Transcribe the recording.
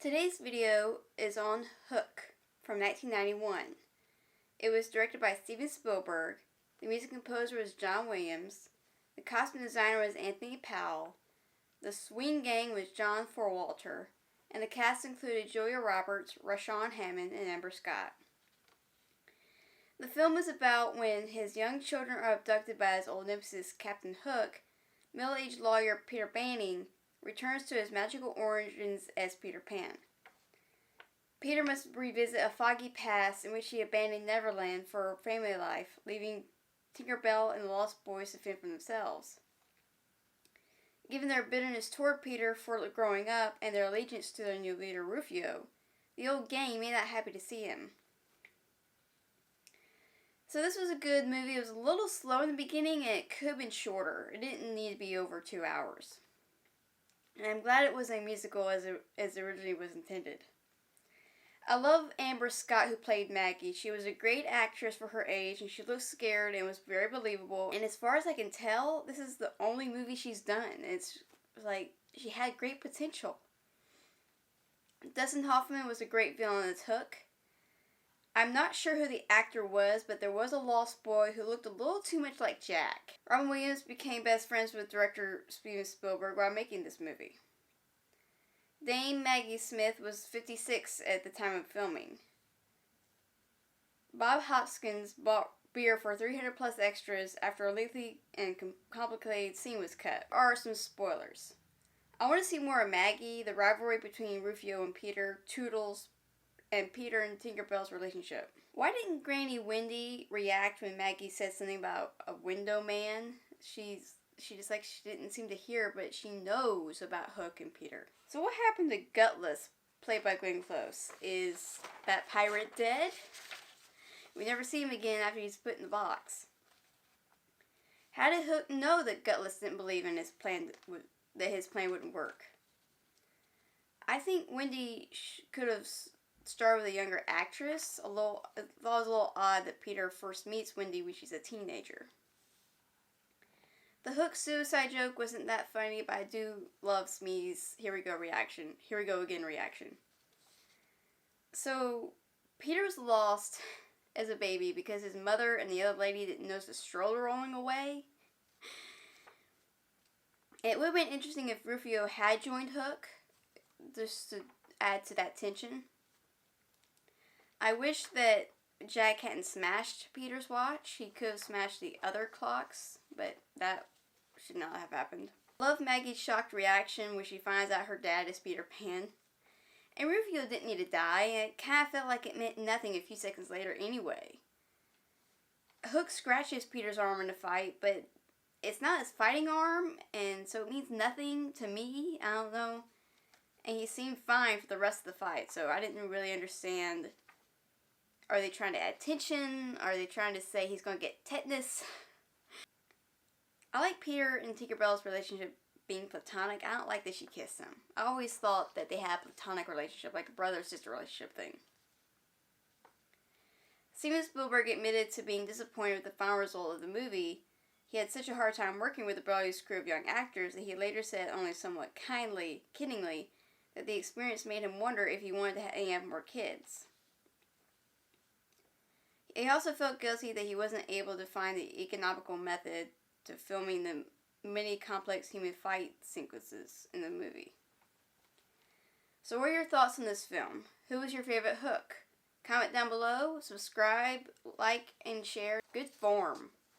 Today's video is on Hook from 1991. It was directed by Steven Spielberg. The music composer was John Williams. The costume designer was Anthony Powell. The swing gang was John Forwalter. And the cast included Julia Roberts, Raushan, Hammond, and Amber Scott. The film is about when his young children are abducted by his old nemesis, Captain Hook. Middle-aged lawyer Peter Banning returns to his magical origins as Peter Pan. Peter must revisit a foggy past in which he abandoned Neverland for family life, leaving Tinkerbell and the Lost Boys to fend for themselves. Given their bitterness toward Peter for growing up and their allegiance to their new leader Rufio, the old gang may not happy to see him. So this was a good movie. It was a little slow in the beginning and it could have been shorter. It didn't need to be over 2 hours. And I'm glad it was a musical as originally was intended. I love Amber Scott, who played Maggie. She was a great actress for her age, and she looked scared and was very believable. And as far as I can tell, this is the only movie she's done. It's like she had great potential. Dustin Hoffman was a great villain as Hook. I'm not sure who the actor was, but there was a lost boy who looked a little too much like Jack. Robin Williams became best friends with director Steven Spielberg while making this movie. Dame Maggie Smith was 56 at the time of filming. Bob Hoskins bought beer for 300 plus extras after a lengthy and complicated scene was cut. There are some spoilers. I want to see more of Maggie, the rivalry between Rufio and Peter, Toodles, and Peter and Tinkerbell's relationship. Why didn't Granny Wendy react when Maggie said something about a window man? She didn't seem to hear, but she knows about Hook and Peter. So what happened to Gutless, played by Glenn Close? Is that pirate dead? We never see him again after he's put in the box. How did Hook know that Gutless didn't believe in his plan, that his plan wouldn't work? I think Wendy could have starred with a younger actress. It was a little odd that Peter first meets Wendy when she's a teenager. The Hook suicide joke wasn't that funny, but I do love Smee's here we go again reaction. So, Peter was lost as a baby because his mother and the other lady didn't notice the stroller rolling away. It would have been interesting if Rufio had joined Hook, just to add to that tension. I wish that Jack hadn't smashed Peter's watch. He could have smashed the other clocks, but that should not have happened. I love Maggie's shocked reaction when she finds out her dad is Peter Pan. And Rufio didn't need to die, and it kind of felt like it meant nothing a few seconds later anyway. Hook scratches Peter's arm in the fight, but it's not his fighting arm, and so it means nothing to me. I don't know. And he seemed fine for the rest of the fight, so I didn't really understand. Are they trying to add tension? Are they trying to say he's going to get tetanus? I like Peter and Tinkerbell's relationship being platonic. I don't like that she kissed him. I always thought that they had a platonic relationship, like a brother-sister relationship thing. Steven Spielberg admitted to being disappointed with the final result of the movie. He had such a hard time working with a brilliant crew of young actors that he later said, only somewhat kiddingly, that the experience made him wonder if he wanted to have more kids. He also felt guilty that he wasn't able to find the economical method to filming the many complex human fight sequences in the movie. So what are your thoughts on this film? Who was your favorite Hook? Comment down below, subscribe, like, and share. Good form.